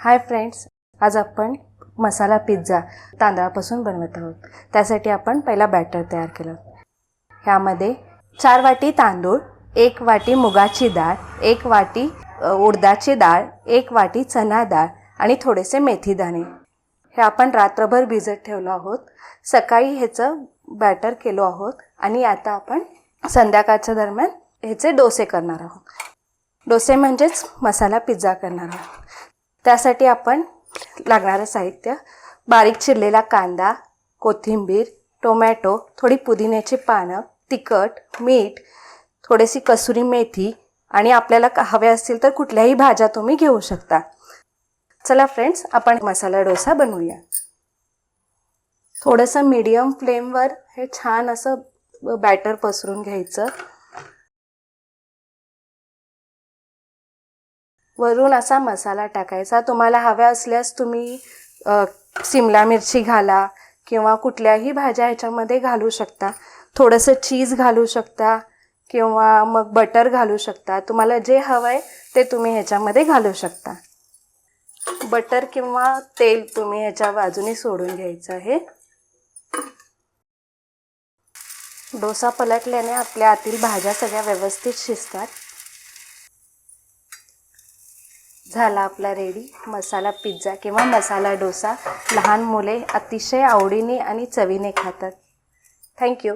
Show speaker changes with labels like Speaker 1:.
Speaker 1: Hi friends, आज आपण मसाला pizza तांदळापासून बनवत आहोत। त्यासाठी आपण पहिला बॅटर तयार केलं। ह्यामध्ये 4 वाटी तांदूळ, 1 वाटी मुगाची डाळ, 1 वाटी उडदाची डाळ, 1 वाटी चना डाळ आणि थोडेसे मेथी दाणे हे आपण रात्रभर भिजत ठेवलो आहोत। सकाळी ह्याचं बॅटर केलो आहोत आणि आता आपण संध्याकाळच्या दरम्यान ह्याचे डोसे करणार आहोत। डोसे म्हणजेच मसाला पिझ्झा करणार आहोत। त्यासाठी आपण लागणारे साहित्य: बारीक चिरलेला कांदा, कोथिंबीर, टोमॅटो, थोडी पुदिन्याची पानं, तिखट, मीठ, थोडीशी कसुरी मेथी आणि आपल्याला हवे असतील तर कुठल्याही भाज्या तुम्ही घेऊ शकता। चला फ्रेंड्स, आपण मसाला डोसा बनवूया। थोडंसं मीडियम फ्लेमवर हे छान असं बॅटर पसरून घ्यायचं। वरून असा मसाला टाकायचा। तुम्हाला हव्या असल्यास तुम्ही शिमला मिरची घाला किंवा कुठल्याही भाज्या ह्याच्यामध्ये घालू शकता। थोडंसं चीज घालू शकता किंवा मग बटर घालू शकता। तुम्हाला जे हवं आहे ते तुम्ही ह्याच्यामध्ये घालू शकता। बटर किंवा तेल तुम्ही ह्याच्या बाजूने सोडून घ्यायचं आहे। डोसा पलटल्याने आपल्या आतील भाज्या सगळ्या व्यवस्थित शिजतात। झाला आपला रेडी मसाला पिझ्झा किंवा मसाला डोसा। लहान मुले अतिशय आवडीने आणि चवीने खातात। थँक्यू।